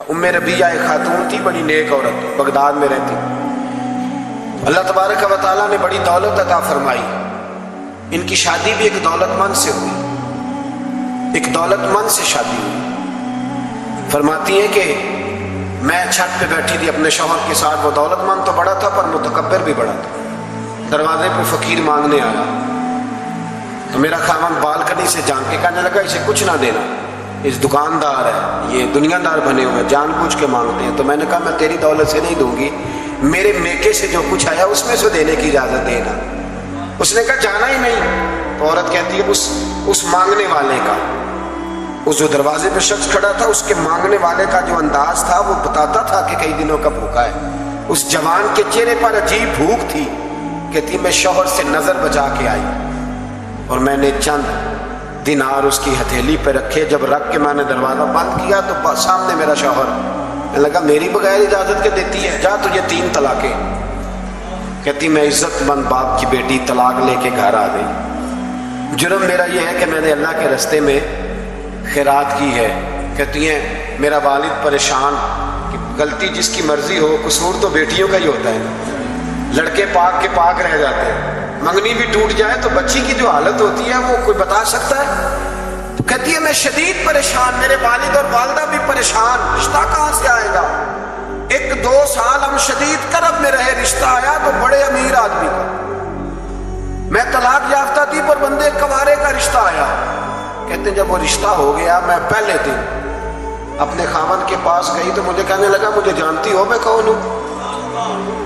उम्मे रबिया एक खातून थी, बड़ी नेक औरत, बगदाद में रहती। अल्लाह तबारक व तआला ने बड़ी दौलत अता फरमाई। इनकी शादी भी एक दौलतमंद से हुई, एक दौलतमंद से शादी हुई। फरमाती है कि मैं छत पे बैठी थी अपने शौहर के साथ। वो दौलतमंद तो बड़ा था पर मुतकब्बिर भी बड़ा था। दरवाजे पे फकीर मांगने आया तो मेरा खामन बालकनी से झांक के कहने लगा, इसे कुछ ना देना, इस दुकानदार है, ये दुनियादार बने हुए, जानबूझ के मांगते हैं। तो मैंने कहा मैं तेरी दौलत से नहीं दूंगी, मेरे मेके से जो कुछ आया उसमें से देने की इजाजत देना। उसने कहा जाना ही नहीं। तो औरत कहती है उस मांगने वाले का, उस जो दरवाजे पे शख्स खड़ा था, उसके मांगने वाले का जो अंदाज था वो बताता था कि कई दिनों का भूखा है। उस जवान के चेहरे पर अजीब भूख थी। कहती मैं शौहर से नजर बचा के आई और मैंने चंद दिनार उसकी हथेली पे रखे। जब रख के मैंने दरवाजा बंद किया तो सामने मेरा शौहर लगा, मेरी बगैर इजाजत के देती है, जा तुझे 3 तलाकें। कहती मैं इज्जतमंद बाप की बेटी तलाक लेके घर आ गई। जुर्म मेरा यह है कि मैंने अल्लाह के रास्ते में खैरात की है। कहती हैं मेरा वालिद परेशान कि गलती जिसकी मर्जी हो, कसूर तो बेटियों का ही होता है। लड़के पाक के पाक रह जाते हैं, मंगनी भी टूट जाए तो बच्ची की जो हालत होती है वो कोई बता सकता है। तो कहती है मैं शदीद परेशान, मेरे वालिद और वालदा भी परेशान, रिश्ता कहाँ से आएगा। 1-2 साल हम शदीद करब में रहे, रिश्ता आया तो बड़े अमीर आदमी का। मैं तलाक याफ्ता थी पर बंदे कवारे का रिश्ता आया। कहते जब वो रिश्ता हो गया, मैं पहले दिन अपने खामन के पास गई तो मुझे कहने लगा मुझे जानती हो मैं कौन हूँ।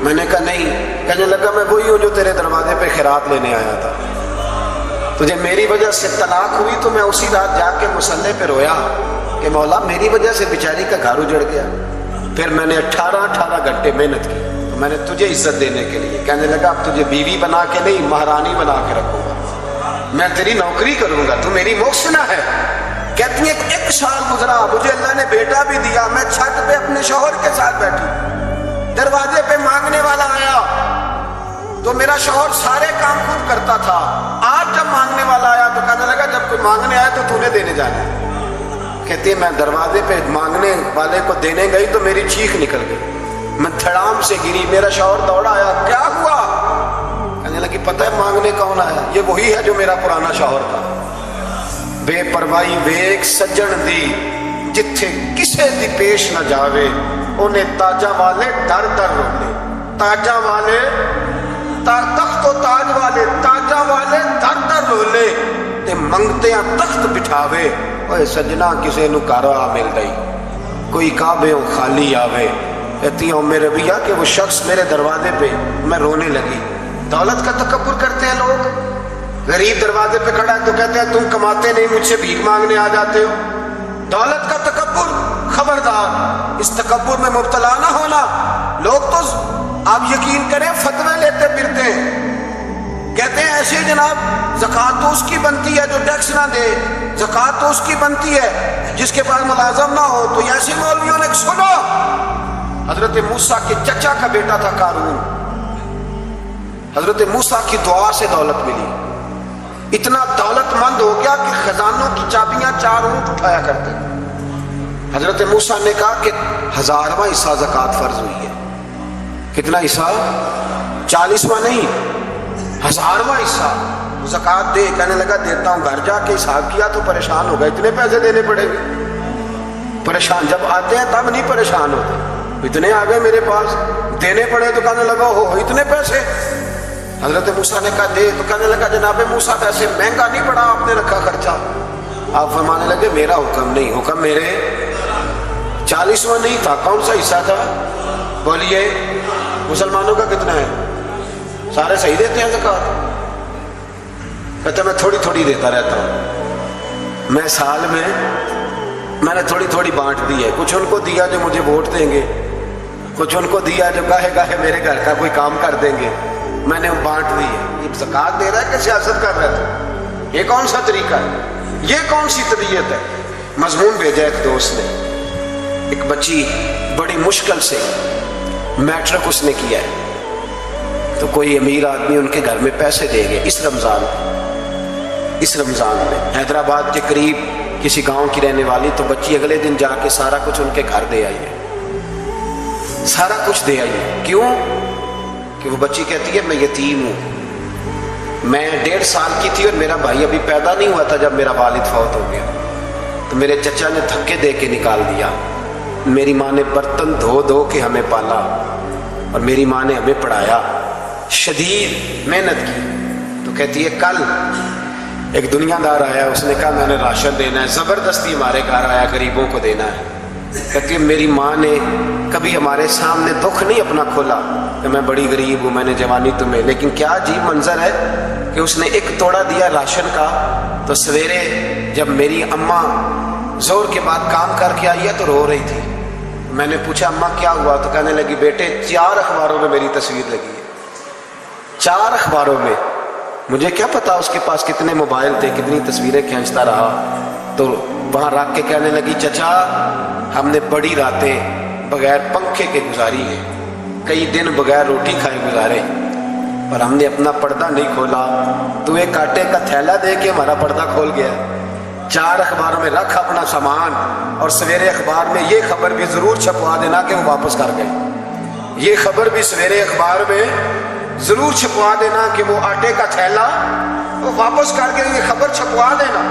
मैंने कहा नहीं। कहने लगा मैं वही हूँ जो तेरे दरवाजे पे खैरात लेने आया था। तुझे मेरी वजह से तलाक हुई तो मैं उसी रात जाके मुसल्ले पे रोया कि मौला मेरी वजह से बेचारी का घर उजड़ गया। फिर मैंने 18 घंटे मेहनत की तो मैंने तुझे इज्जत देने के लिए। कहने लगा अब तुझे बीवी बना के नहीं महारानी बना के रखूंगा, मैं तेरी नौकरी करूंगा, तू मेरी मोहसिना है। कहती है 1 साल गुजरा, मुझे अल्लाह ने बेटा भी दिया। मैं छत पे अपने शौहर के साथ बैठी, दरवाजे पे मांगने वाला आया तो मेरा शौहर सारे काम खुद करता था। आज जब मांगने वाला आया तो कहने लगा जब कोई मांगने आया तो तूने देने जाना। कहती है मैं दरवाजे पे मांगने वाले को देने गई तो मेरी चीख निकल गई, मैं धड़ाम से गिरी। मेरा शौहर दौड़ा आया, क्या हुआ। कहने लगी पता है मांगने कौन आया, ये वही है जो मेरा पुराना शौहर था। बेपरवाही वेख सज्जन दी जिथे किसे दी पेश न जावे, उन्हें ताजा वाले दर दर रोले। ताजा वाले तख्त तो ताज वाले, ताजा वाले दर दर रोले ते मंगते तख्त बिठावे। ओए सजना किसे नु घर आ मिल गई, कोई काबे खाली आवे। कहती हूँ मेरे भैया कि वो शख्स मेरे दरवाजे पे, मैं रोने लगी। दौलत का तकब्बुर करते हैं लोग। गरीब दरवाजे पे खड़ा है तो कहते हैं तुम कमाते नहीं, मुझसे भीख मांगने आ जाते हो। दौलत का तकब्बुर, खबरदार इस तकब्बुर में मुब्तला ना होना। लोग तो आप यकीन करें फतवे लेते फिरते हैं, कहते हैं ऐसे जनाब ज़कात तो उसकी बनती है जो टैक्स ना दे, ज़कात तो उसकी बनती है जिसके पास मुलाजम ना हो। तो ऐसे मौलवियों ने सुनो, हजरत मूसा के चचा का बेटा था कारून, हजरत मूसा की दुआ से दौलत मिली। इतना दौलतमंद हो गया कि खजानों की चाबियां 4 ऊंट उठाया करते। हजरत मूसा ने कहा कि 1000वां हिस्सा ज़कात फर्ज हुई है। कितना हिस्सा? 40वां नहीं, 1000वां हिस्सा ज़कात दे। कहने लगा देता हूं। घर जाके हिसाब किया तो परेशान हो गए, इतने पैसे देने पड़ेंगे। परेशान जब आते हैं तब नहीं परेशान होते, इतने आ गए मेरे पास, देने पड़े तो कहने लगा हो इतने पैसे। हजरत मूसा ने कहा दे, तो कहने लगा जनाबे मूसा पैसे महंगा नहीं पड़ा, आपने रखा खर्चा। आप फरमाने लगे मेरा हुक्म नहीं, हुक्म मेरे 40वां नहीं था। कौन सा हिस्सा था बोलिए? मुसलमानों का कितना है? सारे सही देते हैं ज़कात? कहते मैं थोड़ी थोड़ी देता रहता हूँ। मैं साल में मैंने थोड़ी थोड़ी बांट दी है। कुछ उनको दिया जो मुझे वोट देंगे, कुछ उनको दिया जो गाहे गाहे मेरे घर का कोई काम कर देंगे, मैंने बांट दी है। ये ज़कात दे रहा है कि सियासत कर रहा था? ये कौन सा तरीका है? ये कौन सी तबीयत है? मजमून भेजा एक दोस्त ने, एक बच्ची बड़ी मुश्किल से मैट्रिक उसने किया है, तो कोई अमीर आदमी उनके घर में पैसे देंगे इस रमज़ान में हैदराबाद के करीब किसी गांव की रहने वाली, तो बच्ची अगले दिन जाके सारा कुछ उनके घर दे आई है, सारा कुछ दे आई है। क्यों? कि वो बच्ची कहती है मैं यतीम हूँ, मैं 1.5 साल की थी और मेरा भाई अभी पैदा नहीं हुआ था जब मेरा वालिद फौत हो गया, तो मेरे चचा ने धक्के दे के निकाल दिया। मेरी माँ ने बर्तन धो धो के हमें पाला और मेरी माँ ने हमें पढ़ाया, शदीद मेहनत की। तो कहती है कल एक दुनियादार आया, उसने कहा मैंने राशन देना है, ज़बरदस्ती हमारे घर आया, गरीबों को देना है। कहती है मेरी माँ ने कभी हमारे सामने दुख नहीं अपना खोला कि मैं बड़ी गरीब हूँ, मैंने जवानी तुम्हें, लेकिन क्या अजीब मंजर है कि उसने एक तोड़ा दिया राशन का, तो सवेरे जब मेरी अम्मा जोर के बाद काम करके आई है तो रो रही थी। मैंने पूछा अम्मा क्या हुआ? तो कहने लगी बेटे 4 अखबारों में मेरी तस्वीर लगी है, 4 अखबारों में। मुझे क्या पता उसके पास कितने मोबाइल थे, कितनी तस्वीरें खींचता रहा। तो वहाँ रख के कहने लगी चचा हमने बड़ी रातें बगैर पंखे के गुजारी है, कई दिन बगैर रोटी खाए गुजारे, पर हमने अपना पर्दा नहीं खोला। तो एक आटे का थैला दे के हमारा पर्दा खोल गया। 4 अखबारों में रख अपना सामान, और सवेरे अखबार में ये खबर भी जरूर छपवा देना कि वो वापस कर गए। ये खबर भी सवेरे अखबार में जरूर छपवा देना कि वो आटे का थैला वो वापस कर गए, ये खबर छपवा देना।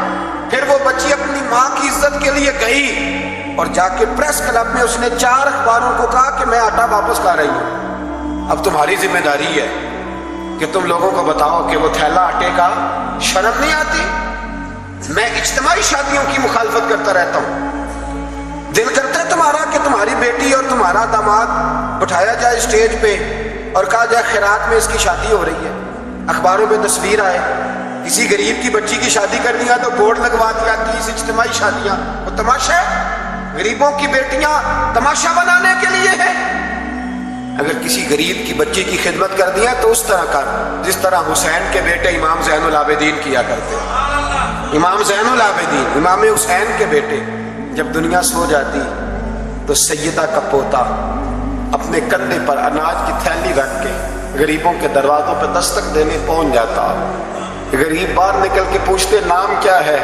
फिर वो बच्ची अपनी माँ की इज्जत के लिए गई और जाके प्रेस क्लब में उसने 4 अखबारों को कहा कि मैं आटा वापस कर रही हूँ, अब तुम्हारी जिम्मेदारी है कि तुम लोगों को बताओ कि वो थैला आटे का। शर्म नहीं आती? मैं इज्तिमाई शादियों की मुखालफत करता रहता हूँ। दिल करता है तुम्हारा कि तुम्हारी बेटी और तुम्हारा दामाद बिठाया जाए स्टेज पे और कहा जाए खैरात में इसकी शादी हो रही है, अखबारों में तस्वीर आए। किसी गरीब की बच्ची की शादी करनी है तो बोर्ड लगवा दी जाती है इज्तिमाई शादियां। वो तमाशा है, गरीबों की बेटियां तमाशा बनाने के लिए है। अगर किसी गरीब की बच्ची की खिदमत कर दिया तो उस तरह कर जिस तरह हुसैन के बेटे इमाम ज़ैनुल आबिदीन किया करते। इमाम ज़ैनुल आबिदीन, इमाम हुसैन के बेटे, जब दुनिया सो जाती तो सैयदा का पोता अपने कंधे पर अनाज की थैली रख के गरीबों के दरवाजों पर दस्तक देने पहुंच जाता। गरीब बाहर निकल के पूछते नाम क्या है?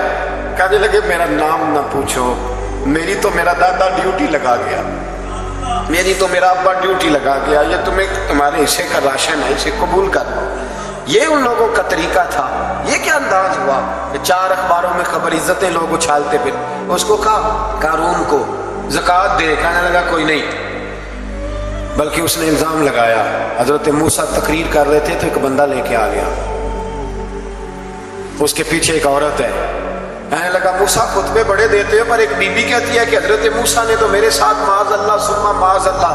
कहने लगे मेरा नाम ना पूछो, मेरी तो मेरा दादा ड्यूटी लगा गया, मेरी तो मेरा अब्बा ड्यूटी लगा गया, ये तुम्हें तुम्हारे हिस्से का राशन है, इसे कबूल कर लो। ये उन लोगों का तरीका था। ये क्या अंदाज हुआ कि 4 अखबारों में खबर, इज्जतें लोग उछालते फिर। उसको कहा कारून को ज़कात दे, कहने लगा कोई नहीं, बल्कि उसने इल्ज़ाम लगाया। हजरत मूसा तकरीर कर रहे थे तो एक बंदा लेके आ गया, उसके पीछे एक औरत है। कहने लगा मूसा खुतबे बड़े देते हो, पर एक बीबी कहती है कि हजरत मूसा ने तो मेरे साथ माज़ अल्लाह सुम्मा माज़ अल्लाह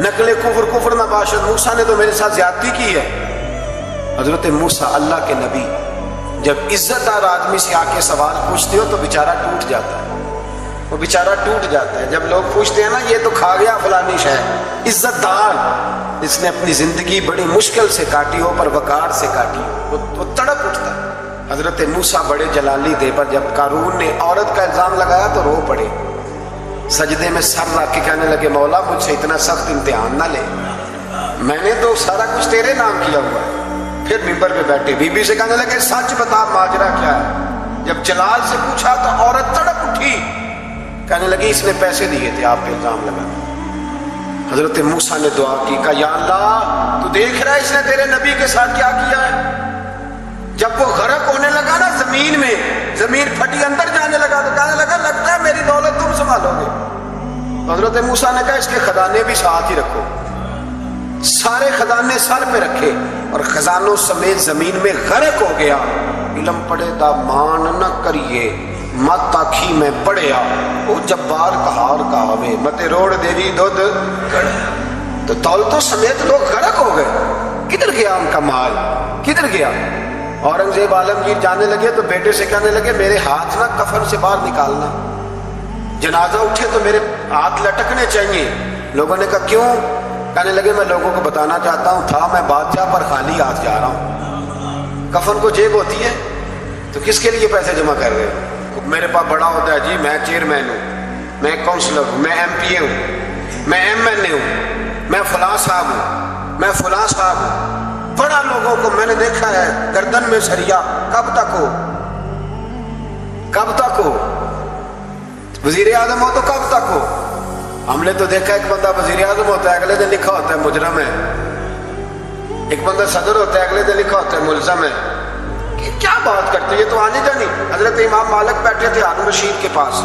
नकले कुफर ना बाशद, मूसा ने तो मेरे साथ ज्यादती की है। हजरत मूसा अल्लाह के नबी जब इज्जतदार आदमी से आके सवाल पूछते हो तो बेचारा टूट जाता है, वो बेचारा टूट जाता है। जब लोग पूछते हैं ना ये तो खा गया फलानी शय, इज्जतदार, इसने अपनी जिंदगी बड़ी मुश्किल से काटी हो पर वकार से काटी, वो तड़प उठता है। हजरत मूसा बड़े जलाली थे, पर जब कारून ने औरत का इल्जाम लगाया तो रो पड़े, सजदे में सर रख के कहने लगे मौला मुझसे इतना सख्त इम्तिहान ना ले, मैंने तो सारा कुछ तेरे नाम किया हुआ है। फिर मिंबर पे बैठे, बीबी से कहने लगे सच बता माजरा क्या है। जब जलाल से पूछा तो औरत तड़प उठी, कहने लगी इसने पैसे दिए थे आप पे इल्जाम लगा। हजरत मूसा ने दुआ की, कहा या अल्लाह तू देख रहा है इसने तेरे नबी के साथ क्या किया है। जब वो गरक होने लगा ना जमीन में, जमीन फटी अंदर जाने लगा तो कहने लगा लगता है मेरी दौलत तुम संभालोगे। तो हजरत मूसा ने कहा इसके खजाने भी साथ ही रखो। सारे खजाने सर पे रखे और खजानों समेत जमीन में गरक हो गया। इलम पढ़े दा मान न करिए मत आखी में पढ़िया, वो जब्बार कहार कहावे मते रोड देवी दुध। तो दौलतों समेत लोग गरक हो गए। किधर गया उनका माल, किधर गया? औरंगजेब आलमगीर जाने लगे तो बेटे से कहने लगे मेरे हाथ ना कफन से बाहर निकालना, जनाजा उठे तो मेरे हाथ लटकने चाहिए। लोगों ने कहा क्यों? कहने लगे मैं लोगों को बताना चाहता हूँ था मैं बादशाह पर खाली हाथ जा रहा हूँ। कफन को जेब होती है तो किसके लिए पैसे जमा कर रहे हो? मेरे पास बड़ा होता है जी, मैं चेयरमैन हूँ, मैं काउंसलर हूँ, मैं MPA हूँ, मैं MNA हूँ, मैं फलां साहब हूँ, मैं फलां साहब हूँ। बड़ा लोगों को मैंने देखा है गर्दन में सरिया, कब तक हो, कब तक हो? वजीर आजम हो तो कब तक हो? हमने तो देखा एक बंदा वजीर आजम होता है, अगले दिन लिखा होता है मुजरम है। एक बंदा सदर होता है, अगले दिन लिखा होता है मुल्ज़म है। कि क्या बात करते हैं, ये तो आने जानी। हजरत इमाम मालिक बैठे थे हारून रशीद के पास,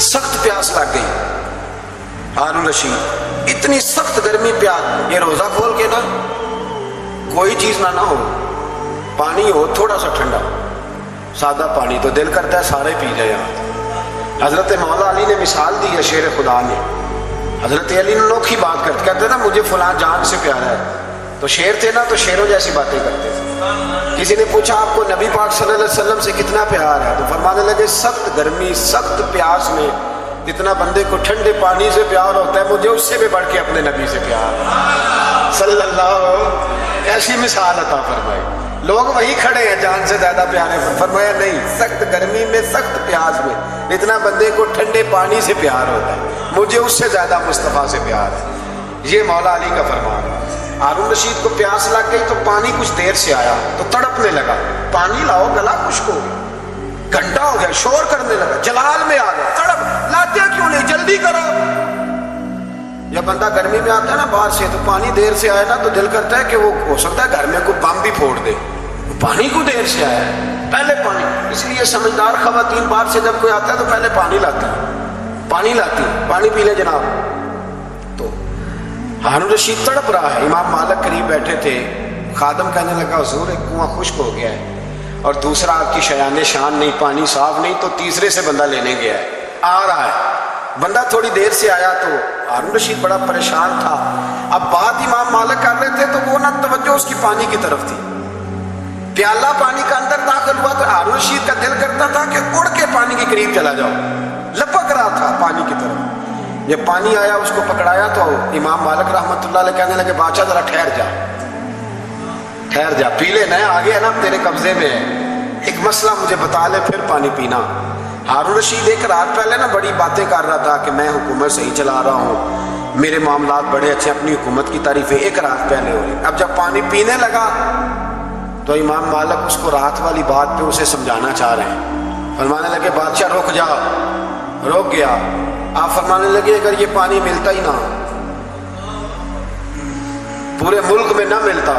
सख्त प्यास लग गई। हारून रशीद इतनी सख्त गर्मी प्यास, ये रोजा खोल के ना कोई चीज ना हो, पानी हो थोड़ा सा ठंडा सादा पानी, तो दिल करता है सारे पी जाए। हजरत मौला अली ने मिसाल दी है, शेर खुदा ने। हजरत अली ने अनोखी बात कहते ना मुझे फलां जान से प्यारा है, तो शेर थे ना तो शेरों जैसी बातें करते थे। किसी ने पूछा आपको नबी पाक सल्लल्लाहु अलैहि वसल्लम से कितना प्यार है, तो फरमाने लगे सख्त गर्मी सख्त प्यास में जितना बंदे को ठंडे पानी से प्यार होता है, मुझे उससे भी बढ़ के अपने नबी से प्यार सल्लल्लाहु। ऐसी मिसाल अता फरमाई। लोग वही खड़े हैं जान से ज्यादा प्यारे, फरमाया नहीं, सख्त गर्मी में सख्त प्यास में जितना बंदे को ठंडे पानी से प्यार होता है, मुझे उससे ज्यादा मुस्तफा से प्यार है। ये मौला अली का फरमान। हारून रशीद को प्यास लग गई तो पानी कुछ देर से आया तो तड़पने लगा, पानी लाओ गला खुश्क हो गया, घंटा हो गया, शोर करने लगा, जलाल में आ गया, तड़प, लाते क्यों नहीं, जल्दी करो। जब बंदा गर्मी में आता है ना बाहर से, तो पानी देर से आया ना तो दिल करता है कि वो हो सकता है घर में कोई बम भी फोड़ दे, पानी को देर से आया है, पहले पानी। इसलिए समझदार खवातीन बाहर से जब कोई आता है तो पहले पानी लाती है, पानी लाती है, पानी पी ले जनाब। तो हारून रशीद तड़प रहा है, इमाम मालिक करीब बैठे थे। खादम कहने लगा हुजूर एक कुआं खुश्क हो गया है और दूसरा आपकी शयान शान नहीं, पानी साफ नहीं, तो तीसरे से बंदा लेने गया है, आ रहा है। बंदा थोड़ी देर से आया तो हारून रशीद बड़ा परेशान था। अब बात इमाम मालिक कर रहे थे तो वो ना तवज्जो उसकी पानी की तरफ थी। प्याला पानी का अंदर दाखिल हुआ तो हारून रशीद का दिल करता था कि उड़ के पानी के करीब चला जाओ, लपक रहा था पानी की तरफ। जब पानी आया उसको पकड़ाया तो इमाम मालिक रहमतुल्लाह अलैह कहने लगे बादशाह जरा ठहर जा, ठहर जा, पी ले, नया आ गया ना तेरे कब्जे में है, एक मसला मुझे बता ले फिर पानी पीना। हारून रशीद एक रात पहले ना बड़ी बातें कर रहा था कि मैं हुकूमत सही चला रहा हूँ, मेरे मामलात बड़े अच्छे, अपनी हुकूमत की तारीफें एक रात पहले हो रही। अब जब पानी पीने लगा तो इमाम मालिक उसको रात वाली बात पे उसे समझाना चाह रहे हैं। फरमाने लगे बादशाह रुक जा, रुक गया। आप फरमाने लगे अगर ये पानी मिलता ही ना, पूरे मुल्क में ना मिलता,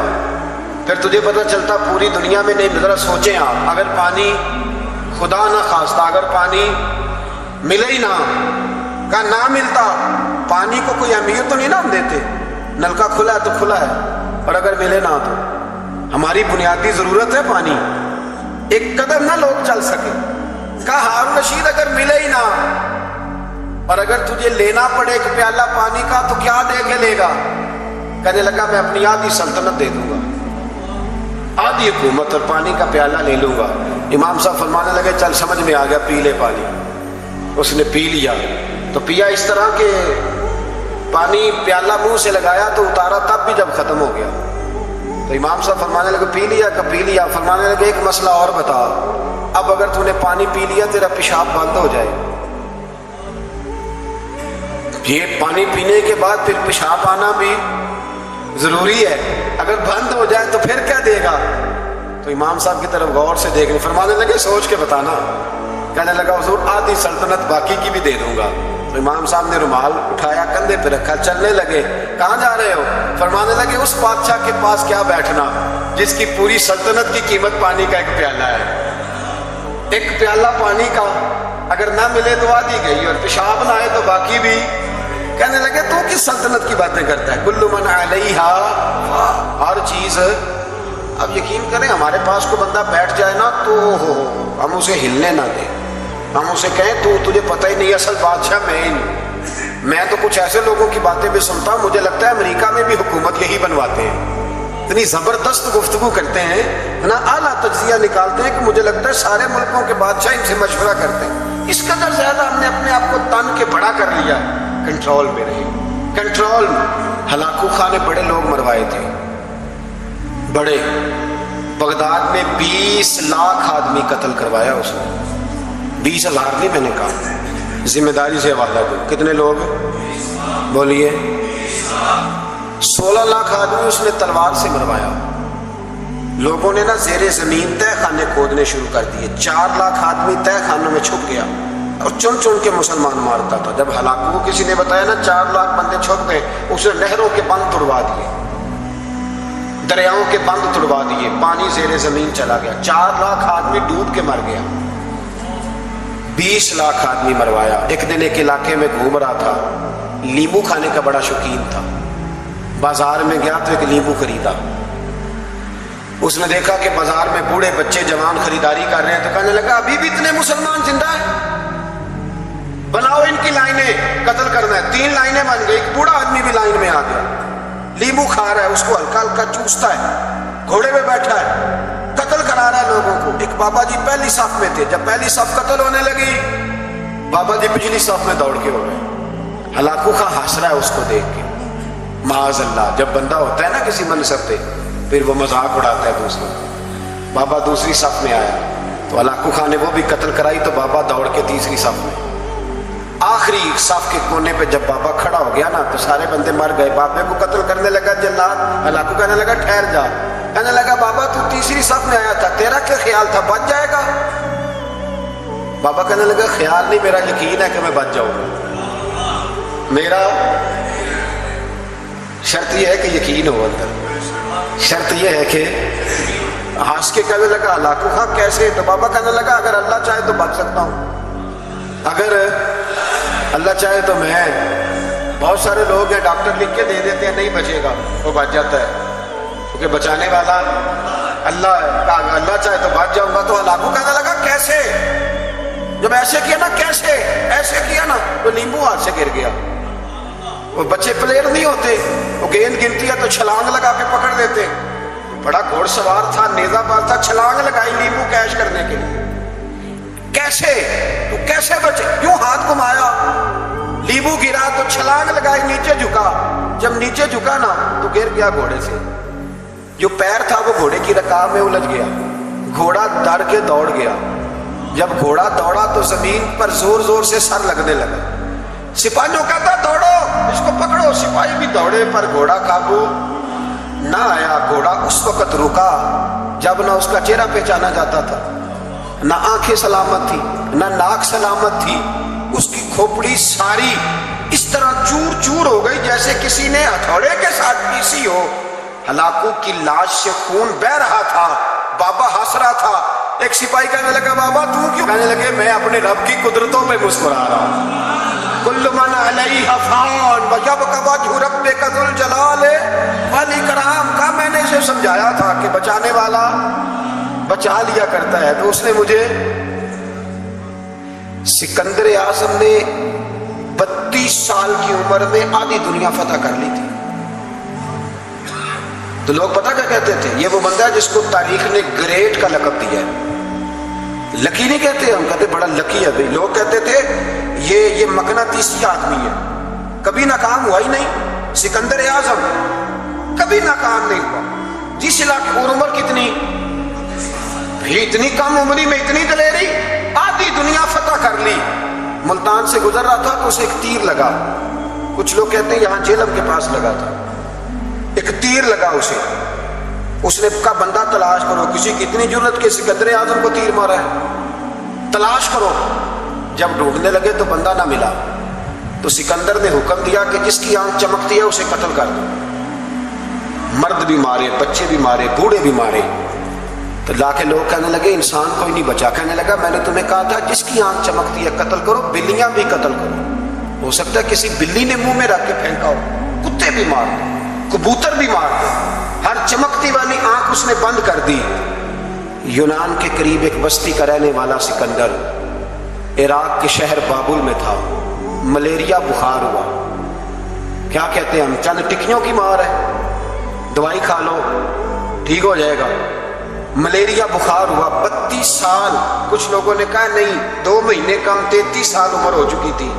फिर तुझे पता चलता पूरी दुनिया में नहीं। जरा सोचें आप, अगर पानी खुदा ना खास्ता अगर पानी मिले ही ना, का ना मिलता, पानी को कोई अहमियत तो नहीं ना हम देते, नलका खुला है तो खुला है, और अगर मिले ना तो हमारी बुनियादी जरूरत है पानी, एक कदम ना लोग चल सके। कहा हारून रशीद अगर मिले ही ना और अगर तुझे लेना पड़े एक प्याला पानी का तो क्या दे के लेगा? कहने लगा मैं अपनी आधी सल्तनत दे दूंगा, आधी हुकूमत और पानी का प्याला ले लूंगा। इमाम साहब फरमाने लगे चल समझ में आ गया, पी ले पानी। उसने पी लिया तो पिया इस तरह के पानी प्याला मुंह से लगाया तो उतारा तब भी जब खत्म हो गया। तो इमाम साहब फरमाने लगे पी लिया? कब पी लिया? फरमाने लगे एक मसला और बता, अब अगर तूने पानी पी लिया तेरा पेशाब बंद हो जाए, ये पानी पीने के बाद फिर पेशाब आना भी जरूरी है, अगर बंद हो जाए तो फिर क्या देगा? तो इमाम साहब की तरफ गौर से देखने, फरमाने लगे सोच के बताना। कहने लगा हुजूर आधी सल्तनत बाकी की भी दे दूंगा। तो इमाम साहब ने रुमाल उठाया, कंधे पे रखा, चलने लगे। कहाँ जा रहे हो? फरमाने लगे उस बादशाह के पास क्या बैठना जिसकी पूरी सल्तनत की कीमत पानी का एक प्याला है। एक प्याला पानी का अगर ना मिले तो आधी गई और पेशाब ना आए तो बाकी भी। कहने लगे तू किस सल्तनत की बातें करता है? कुल्लु मन अलैहा, हर चीज। अब यकीन करें हमारे पास को बंदा बैठ जाए ना तो हम उसे हिलने ना दे, हम उसे कहें तुझे पता ही नहीं असल बादशाह मैं ही नहीं। मैं तो कुछ ऐसे लोगों की बातें भी सुनता हूँ, मुझे लगता है अमेरिका में भी हुकूमत यही बनवाते हैं। इतनी जबरदस्त गुफ्तगू करते हैं ना, आला तज्जिया निकालते हैं कि मुझे लगता है सारे मुल्कों के बादशाह इनसे मशवरा करते हैं। इस कदर ज्यादा हमने अपने आप को तन के बड़ा कर लिया, कंट्रोल में रहे, कंट्रोल में। हलाकू खाने बड़े लोग मरवाए थे, बड़े। बगदाद में 20 लाख आदमी कत्ल करवाया उसने, 20,000 नहीं, मैंने कहा जिम्मेदारी से हवाला दो। कितने लोग बोलिए? 16 लाख आदमी उसने तलवार से मरवाया। لوگوں نے نا زیر زمین تہ خانے کھودنے شروع کر دیے. 4 لاکھ آدمی تہ خانوں میں چھپ گیا اور چن چن کے مسلمان مارتا تھا. جب ہلاکو کو کسی نے بتایا نا 4 لاکھ بندے چھپ گئے, اس نے نہروں کے بند توڑوا دیے, دریاؤں کے بند توڑوا دیے, پانی زیر زمین چلا گیا. 4 لاکھ آدمی ڈوب کے مر گیا. 20 لاکھ آدمی مروایا. ایک دن ایک علاقے میں گھوم رہا تھا, لیمو کھانے کا بڑا شوقین تھا. بازار میں گیا تو ایک لیمو خریدا. اس نے دیکھا کہ بازار میں بوڑھے بچے جوان خریداری کر رہے ہیں, تو کہنے لگا ابھی بھی اتنے مسلمان زندہ ہیں, بناؤ ان کی لائنیں, قتل کرنا ہے. 3 لائنیں بن گئی. ایک بوڑھا آدمی بھی لائن میں آ گیا, لیمو کھا رہا ہے, اس کو ہلکا ہلکا چوستا ہے, گھوڑے پہ بیٹھا ہے, قتل کرا رہا ہے لوگوں کو. ایک بابا جی پہلی صف میں تھے, جب پہلی صف قتل ہونے لگی بابا جی پچھلی صف میں دوڑ کے ہو گئے. ہلاکو خان ہنس رہا ہے اس کو دیکھ کے. معاذ اللہ, جب بندہ ہوتا ہے نا کسی منصب پہ پھر وہ مذاق اڑاتا ہے دوسروں کو. بابا دوسری صف میں آیا تو ہلاکو خان نے وہ بھی قتل کرائی, تو بابا دوڑ کے تیسری صف میں. آخری صف کے کونے پہ جب بابا کھڑا ہو گیا نا تو سارے بندے مر گئے. بابے کو قتل کرنے لگا جلاد. ہلاکو کہنے لگا ٹھہر جا. کہنے لگا بابا تو تیسری صف میں آیا تھا, تیرا کیا خیال تھا بچ جائے گا؟ بابا کہنے لگا خیال نہیں, میرا یقین ہے کہ میں بچ جاؤں گا. میرا شرط یہ ہے کہ یقین ہو اندر, شرط یہ ہے کہ ہنس کے کہنے لگا ہلاکو خان کیسے؟ تو بابا کہنے لگا اگر اللہ چاہے تو بچ سکتا ہوں, اگر اللہ چاہے تو میں. بہت سارے لوگ ہیں ڈاکٹر لکھ کے دے دیتے ہیں نہیں بچے گا, وہ بچ جاتا ہے کیونکہ بچانے والا اللہ ہے. اللہ چاہے تو بچ جاؤں گا. تو ہلاکو کہنے لگا کیسے؟ جب ایسے کیا نا, کیسے ایسے کیا نا, تو لیمبو ہاتھ سے گر گیا. وہ بچے پلیئر نہیں ہوتے, وہ گیند گرتی ہے تو چھلانگ لگا کے پکڑ لیتے. بڑا گھوڑ سوار تھا, نیزہ باز تھا, چھلانگ لگائی لیمبو کیش کرنے کے لیے. کیسے تو کیسے بچے؟ کیوں ہاتھ گھمایا, لیمبو گرا تو چھلانگ لگائی, نیچے جھکا. جب نیچے جھکا نا تو گر گیا گھوڑے سے. جو پیر تھا وہ گھوڑے کی رکاب میں الجھ گیا. گھوڑا ڈر کے دوڑ گیا. جب گھوڑا دوڑا تو زمین پر زور زور سے سر لگنے لگا. سپاہیوں کہتا دوڑو اس کو پکڑو. سپاہی بھی دوڑے پر گھوڑا قابو نہ آیا. گھوڑا اس وقت رکا جب نہ اس کا چہرہ پہچانا جاتا تھا, نہ آنکھیں سلامت تھی, نہ ناک سلامت تھی. اس کی کھوپڑی ساری اس طرح چور چور ہو گئی جیسے کسی نے ہتھوڑے کے ساتھ پیسی ہو. ہلاکو کی لاش سے خون بہ رہا تھا. بابا ہنس رہا تھا. ایک سپاہی کہنے لگا بابا تو کیوں؟ کہنے لگے میں اپنے رب کی قدرتوں پہ مسکرا رہا ہوں. کل من علیہ فان ویبقی وجہ ربک ذو الجلال والاکرام. کا میں نے اسے سمجھایا تھا کہ بچانے والا بچا لیا کرتا ہے. تو اس نے مجھے, سکندر اعظم نے 32 سال کی عمر میں آدھی دنیا فتح کر لی تھی. تو لوگ پتہ کیا کہتے تھے, یہ وہ بندہ ہے جس کو تاریخ نے گریٹ کا لقب دیا ہے. لکی نہیں کہتے, ہم کہتے بڑا لکی ہے بھائی. لوگ کہتے تھے یہ مقناطیسی آدمی ہے, کبھی ناکام ہوا ہی نہیں. سکندر اعظم کبھی ناکام نہیں ہوا. جس علاقے اور عمر کتنی بھی, اتنی کم عمری میں اتنی دلیری, آدھی دنیا فتح کر لی. ملتان سے گزر رہا تھا تو اسے ایک تیر لگا. کچھ لوگ کہتے ہیں یہاں جہلم کے پاس لگا تھا. ایک تیر لگا اسے. اس نے کہا بندہ تلاش کرو, کسی کی اتنی جرت کہ سکندر اعظم کو تیر مارا ہے, تلاش کرو. جب ڈھونڈنے لگے تو بندہ نہ ملا. تو سکندر نے حکم دیا کہ جس کی آنکھ چمکتی ہے اسے قتل کر دو. مرد بھی مارے, بچے بھی مارے, بوڑھے بھی مارے. تو لا کے لوگ کہنے لگے انسان کوئی نہیں بچا. کہنے لگا میں نے تمہیں کہا تھا جس کی آنکھ چمکتی ہے قتل کرو. بلیاں بھی قتل کرو. ہو سکتا ہے کسی بلی نے منہ میں رکھ کے پھینکا ہو. کتے بھی مار دو, کبوتر بھی مار دو. ہر چمکتی والی آنکھ اس نے بند کر دی. یونان کے قریب ایک بستی کا رہنے والا سکندر عراق کے شہر بابل میں تھا. ملیریا بخار ہوا. کیا کہتے ہیں ہم, چند ٹکیوں کی مار ہے, دوائی کھا لو ٹھیک ہو جائے گا. ملیریا بخار ہوا. 32 سال. کچھ لوگوں نے کہا نہیں 2 مہینے کم, 33 سال عمر ہو چکی تھی.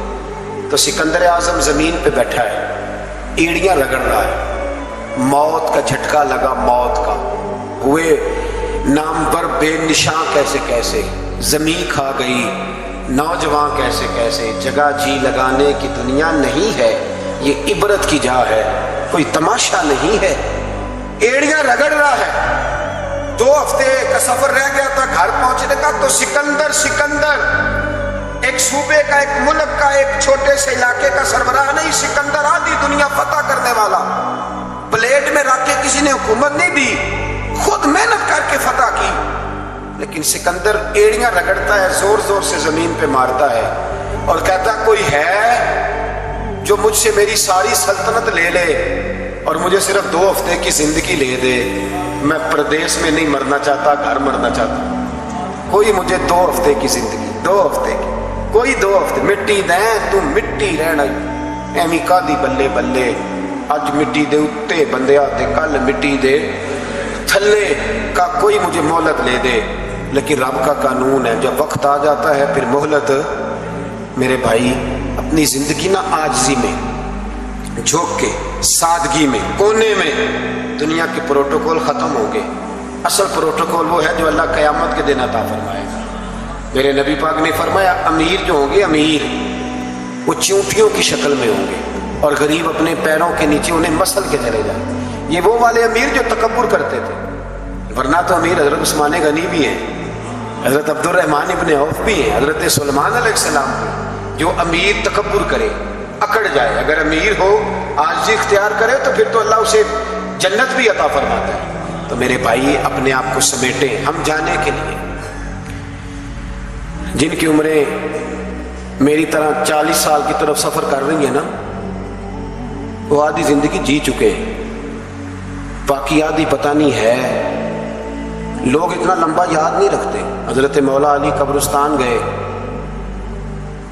تو سکندر اعظم زمین پہ بیٹھا ہے, ایڑیاں رگڑ رہا ہے. موت کا جھٹکا لگا, موت کا. ہوئے نامور بے نشاں کیسے کیسے, زمین کھا گئی. نوجوان کیسے کیسے. جگہ جی لگانے کی دنیا نہیں ہے, یہ عبرت کی جا ہے, کوئی تماشا نہیں ہے. ایڑیاں رگڑ رہا ہے. 2 हफ्ते का सफर रह गया था, घर पहुंचने का तो सिकंदर एक सूबे का, एक मुल्क का, एक छोटे से इलाके का सरबराह नहीं, सिकंदर आधी दुनिया फतह करने वाला। प्लेट में रख के किसी ने हुकूमत नहीं दी, खुद मेहनत करके फतह की। लेकिन सिकंदर एड़ियां रगड़ता है, जोर जोर से जमीन पे मारता है और कहता कोई है जो मुझसे मेरी सारी सल्तनत ले ले और मुझे सिर्फ 2 हफ्ते की जिंदगी ले दे। मैं प्रदेश में नहीं मरना चाहता, घर मरना चाहता। कोई मुझे 2 हफ्ते की जिंदगी, 2 हफ्ते की, कोई 2 हफ्ते मिट्टी दें, तू मिट्टी रहना एवं कादी बल्ले बल्ले। अज मिट्टी दे उत्ते बंदिया ते कल मिट्टी दे थल्ले का, कोई मुझे मोहलत ले दे। लेकिन रब का कानून है, जब वक्त आ जाता है फिर मोहलत। मेरे भाई अपनी जिंदगी ना आजिज़ी में, झोंक के, सादगी में, कोने में दुनिया के प्रोटोकॉल खत्म होंगे। असल प्रोटोकॉल वो है जो अल्लाह क़यामत के दिन अता फरमाएगा। मेरे नबी पाक ने फरमाया अमीर जो होंगे, अमीर वो चींटियों की शक्ल में होंगे और गरीब अपने पैरों के नीचे उन्हें मसल के चले जाए। ये वो वाले अमीर जो तकब्बुर करते थे, वरना तो अमीर हजरत उस्मान गनी भी हैं, हजरत अब्दुर्रहमान इब्न औफ भी हैं, हजरत सुलेमान अलैहिस्सलाम भी। जो अमीर तकब्बुर करे, अकड़ जाए, अगर अमीर हो आजिज़ी इख्तियार करे तो फिर तो अल्लाह उसे जन्नत भी अता फरमाता है। तो मेरे भाई अपने आप को समेटे हम जाने के लिए। जिनकी उम्रें मेरी तरह 40 साल की तरफ सफर कर रही है ना, वो आधी जिंदगी जी चुके हैं, बाकी आधी पता नहीं है। लोग इतना लंबा याद नहीं रखते। हजरत मौला अली कब्रिस्तान गए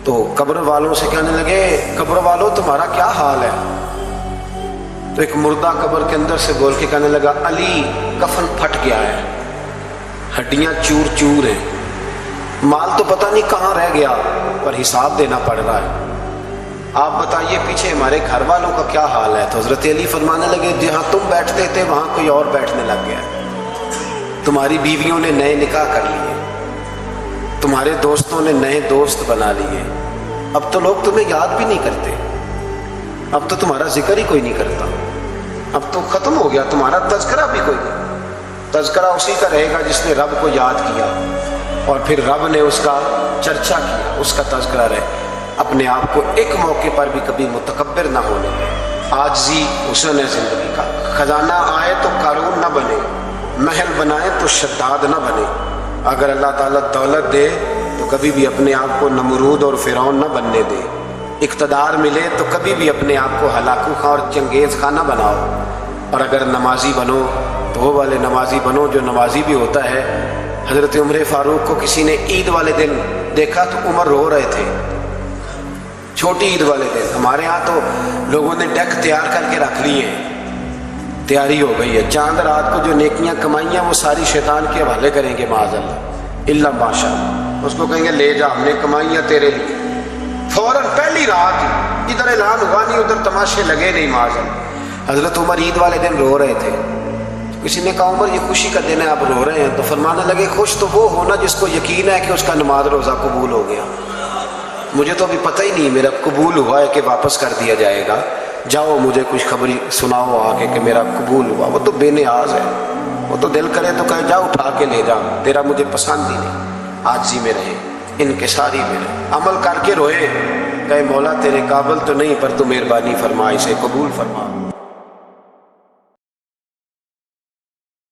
तो कब्र वालों से कहने लगे कब्र वालों तुम्हारा क्या हाल है। तो एक मुर्दा कब्र के अंदर से बोल के कहने लगा अली कफन फट गया है, हड्डियां चूर चूर हैं, माल तो पता नहीं कहाँ रह गया पर हिसाब देना पड़ रहा है। आप बताइए पीछे हमारे घर वालों का क्या हाल है। तो हजरत अली फरमाने लगे जहाँ तुम बैठते थे वहां कोई और बैठने लग गया, तुम्हारी बीवियों ने नए निकाह कर लिए, तुम्हारे दोस्तों ने नए दोस्त बना लिए, अब तो लोग तुम्हें याद भी नहीं करते, अब तो तुम्हारा जिक्र ही कोई नहीं करता, अब तो खत्म हो गया तुम्हारा तज़किरा भी कोई नहीं। तज़किरा उसी का रहेगा जिसने रब को याद किया और फिर रब ने उसका चर्चा किया, उसका तज़किरा रहे। अपने आप को एक मौके पर भी कभी मुतकब्बिर ना होने दें। आजिज़ी हुस्न है जिंदगी का। खजाना आए तो कारून ना बने, महल बनाए तो शद्दाद ना बने। अगर अल्लाह ताला दौलत दे तो कभी भी अपने आप को नमरूद और फिरौन ना बनने दे। इक़्तिदार मिले तो कभी भी अपने आप को हलाकू खां और चंगेज़ खां ना बनाओ। और अगर नमाजी बनो तो वो वाले नमाजी बनो जो नमाजी भी होता है। हज़रत उमर फ़ारूक को किसी ने ईद वाले दिन देखा तो उमर रो रहे थे, छोटी ईद वाले दिन। हमारे यहाँ तो लोगों ने डेक तैयार करके रख लिए, तैयारी हो गई है। चांद रात को जो नेकियां कमाइयां वो सारी शैतान के हवाले करेंगे माज़अल्लाह इल्ला माशा। उसको कहेंगे ले जा हमने कमाइयां तेरे लिए। फौरन पहली रात इधर ऐलान हुआ नहीं उधर तमाशे लगे नहीं माज़अल्लाह। हज़रत उमर ईद वाले दिन रो रहे थे। किसी ने कहा उमर ये खुशी का दिन है आप रो रहे हैं। तो फरमाने लगे खुश तो वो होना जिसको यकीन है कि उसका नमाज रोज़ा कबूल हो गया। मुझे तो अभी पता ही नहीं मेरा कबूल हुआ है कि वापस कर दिया जाएगा। जाओ मुझे कुछ खबरी सुनाओ आके कि मेरा कबूल हुआ। वो तो बेनियाज है, वो तो दिल करे तो कहे जा उठा के ले जा, तेरा मुझे पसंद ही नहीं। आजिज़ी में रहे, इनकिसारी में रहे, अमल करके रोए, कहे मौला तेरे काबिल तो नहीं पर तू मेहरबानी फरमा इसे कबूल फरमा।